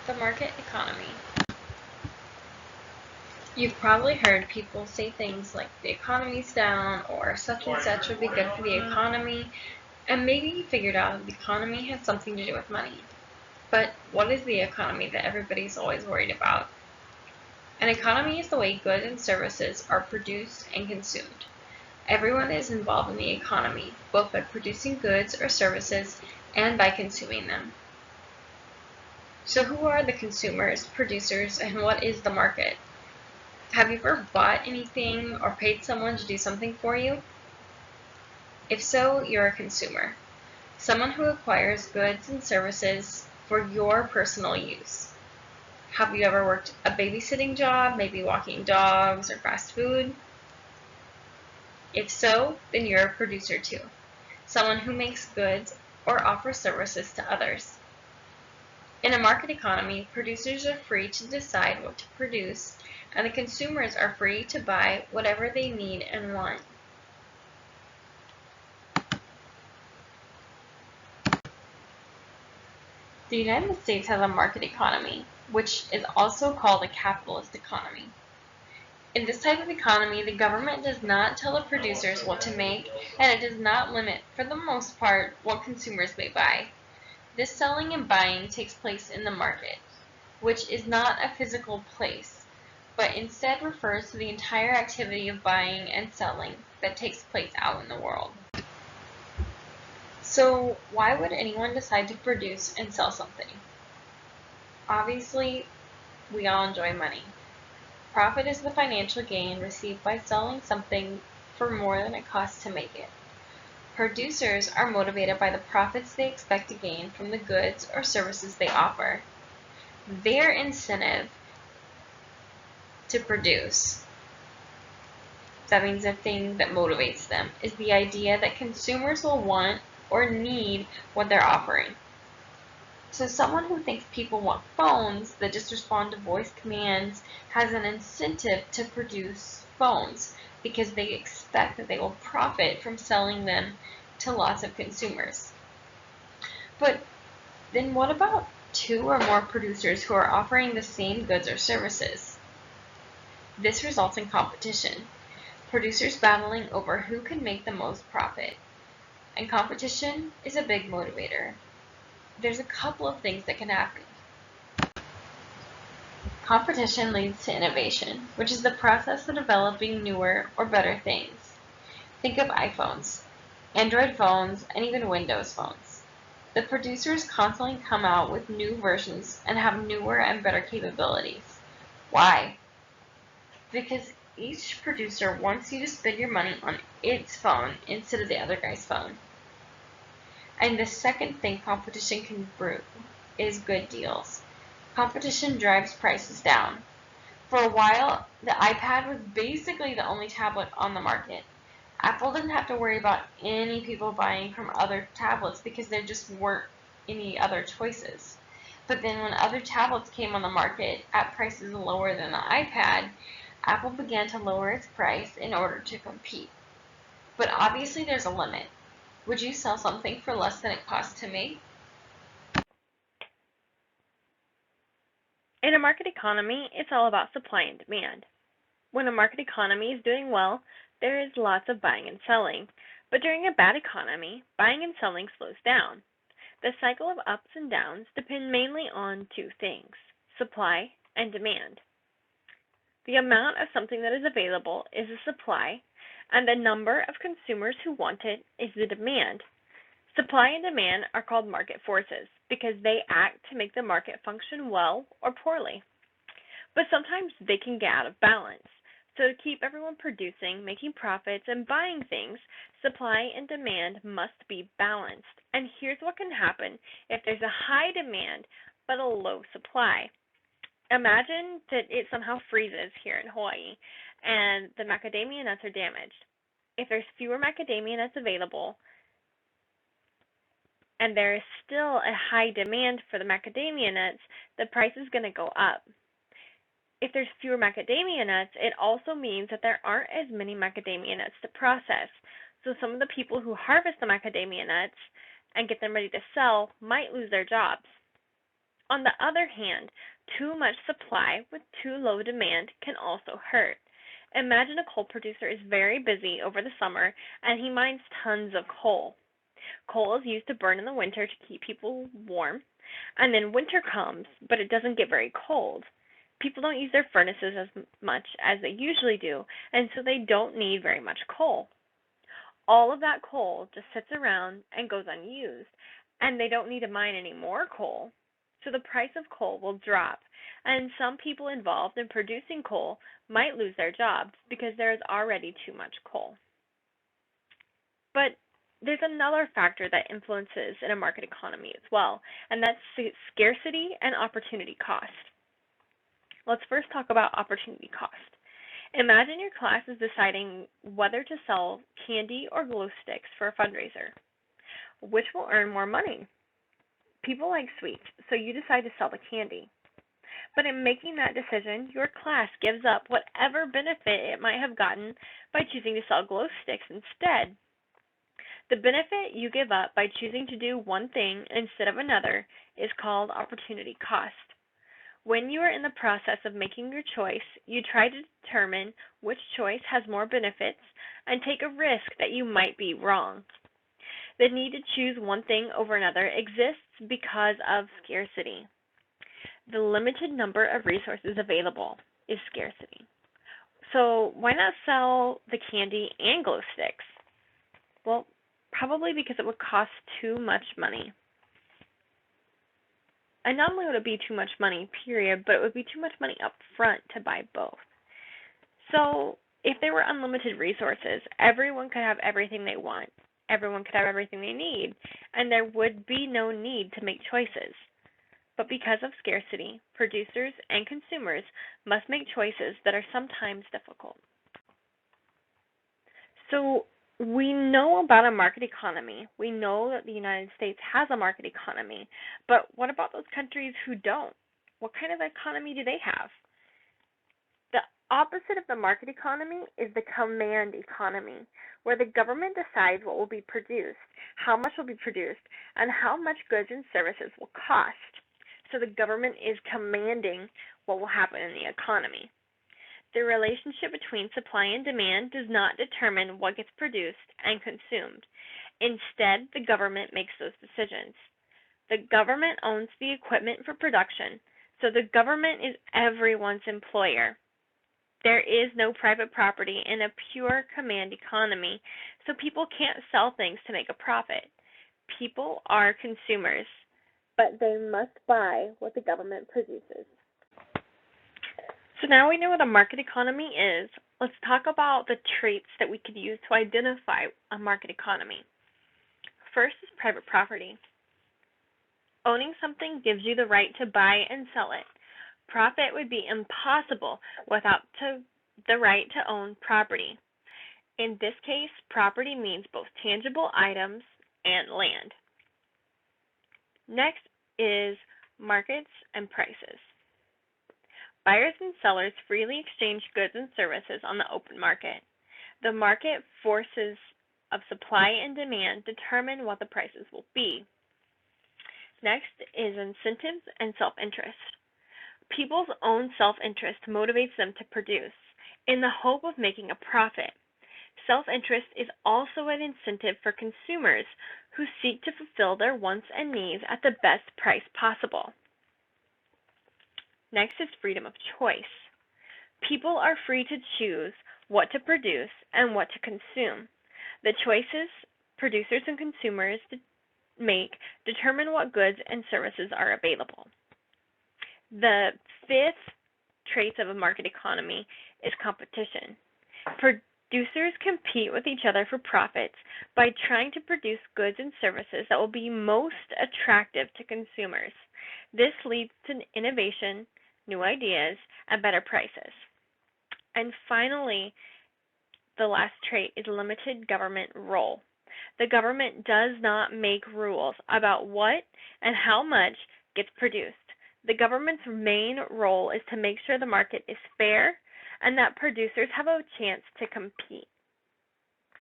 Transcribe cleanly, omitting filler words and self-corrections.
the market economy. You've probably heard people say things like the economy's down or such and such would be good for the economy, and maybe you figured out that the economy has something to do with money. But what is the economy that everybody's always worried about? An economy is the way goods and services are produced and consumed. Everyone is involved in the economy, both by producing goods or services and by consuming them. So who are the consumers, producers, and what is the market? Have you ever bought anything or paid someone to do something for you? If so, you're a consumer, someone who acquires goods and services for your personal use. Have you ever worked a babysitting job, maybe walking dogs or fast food? If so, then you're a producer too, someone who makes goods or offers services to others. In a market economy, producers are free to decide what to produce, and the consumers are free to buy whatever they need and want. The United States has a market economy, which is also called a capitalist economy. In this type of economy, the government does not tell the producers what to make, and it does not limit, for the most part, what consumers may buy. This selling and buying takes place in the market, which is not a physical place, but instead refers to the entire activity of buying and selling that takes place out in the world. So why would anyone decide to produce and sell something? Obviously, we all enjoy money. Profit is the financial gain received by selling something for more than it costs to make it. Producers are motivated by the profits they expect to gain from the goods or services they offer. Their incentive to produce, that means the thing that motivates them, is the idea that consumers will want or need what they're offering. So someone who thinks people want phones that just respond to voice commands has an incentive to produce phones because they expect that they will profit from selling them to lots of consumers. But then what about two or more producers who are offering the same goods or services? This results in competition, producers battling over who can make the most profit. And competition is a big motivator. There's a couple of things that can happen. Competition leads to innovation, which is the process of developing newer or better things. Think of iPhones, Android phones, and even Windows phones. The producers constantly come out with new versions and have newer and better capabilities. Why? Because each producer wants you to spend your money on its phone instead of the other guy's phone. And the second thing competition can brew is good deals. Competition drives prices down. For a while, the iPad was basically the only tablet on the market. Apple didn't have to worry about any people buying from other tablets because there just weren't any other choices. But then when other tablets came on the market at prices lower than the iPad, Apple began to lower its price in order to compete. But obviously there's a limit. Would you sell something for less than it costs to make? In a market economy, it's all about supply and demand. When a market economy is doing well, there is lots of buying and selling. But during a bad economy, buying and selling slows down. The cycle of ups and downs depend mainly on two things: supply and demand. The amount of something that is available is the supply, and the number of consumers who want it is the demand. Supply and demand are called market forces because they act to make the market function well or poorly. But sometimes they can get out of balance. So to keep everyone producing, making profits, and buying things, supply and demand must be balanced. And here's what can happen if there's a high demand but a low supply. Imagine that it somehow freezes here in Hawaii and the macadamia nuts are damaged. If there's fewer macadamia nuts available, and there is still a high demand for the macadamia nuts, the price is going to go up. If there's fewer macadamia nuts, it also means that there aren't as many macadamia nuts to process. So some of the people who harvest the macadamia nuts and get them ready to sell might lose their jobs. On the other hand, too much supply with too low demand can also hurt. Imagine a coal producer is very busy over the summer and he mines tons of coal. Coal is used to burn in the winter to keep people warm, and then winter comes, but it doesn't get very cold. People don't use their furnaces as much as they usually do, and so they don't need very much coal. All of that coal just sits around and goes unused, and they don't need to mine any more coal. So the price of coal will drop, and some people involved in producing coal might lose their jobs because there is already too much coal. But there's another factor that influences in a market economy as well, and that's scarcity and opportunity cost. Let's first talk about opportunity cost. Imagine your class is deciding whether to sell candy or glow sticks for a fundraiser. Which will earn more money? People like sweets, so you decide to sell the candy. But in making that decision, your class gives up whatever benefit it might have gotten by choosing to sell glow sticks instead. The benefit you give up by choosing to do one thing instead of another is called opportunity cost. When you are in the process of making your choice, you try to determine which choice has more benefits and take a risk that you might be wrong. The need to choose one thing over another exists because of scarcity. The limited number of resources available is scarcity. So why not sell the candy and glow sticks? Well, probably because it would cost too much money. And not only would it be too much money, period, but it would be too much money up front to buy both. So if there were unlimited resources, everyone could have everything they want. Everyone could have everything they need, and there would be no need to make choices. But because of scarcity, producers and consumers must make choices that are sometimes difficult. So we know about a market economy. We know that the United States has a market economy. But what about those countries who don't? What kind of economy do they have? The opposite of the market economy is the command economy, where the government decides what will be produced, how much will be produced, and how much goods and services will cost. So the government is commanding what will happen in the economy. The relationship between supply and demand does not determine what gets produced and consumed. Instead, the government makes those decisions. The government owns the equipment for production, so the government is everyone's employer. There is no private property in a pure command economy, so people can't sell things to make a profit. People are consumers, but they must buy what the government produces. So now we know what a market economy is. Let's talk about the traits that we could use to identify a market economy. First is private property. Owning something gives you the right to buy and sell it. Profit would be impossible without the right to own property. In this case, property means both tangible items and land. Next is markets and prices. Buyers and sellers freely exchange goods and services on the open market. The market forces of supply and demand determine what the prices will be. Next is incentives and self-interest. People's own self-interest motivates them to produce in the hope of making a profit. Self-interest is also an incentive for consumers who seek to fulfill their wants and needs at the best price possible. Next is freedom of choice. People are free to choose what to produce and what to consume. The choices producers and consumers make determine what goods and services are available. The fifth trait of a market economy is competition. Producers compete with each other for profits by trying to produce goods and services that will be most attractive to consumers. This leads to innovation, new ideas, and better prices. And finally, the last trait is limited government role. The government does not make rules about what and how much gets produced. The government's main role is to make sure the market is fair and that producers have a chance to compete.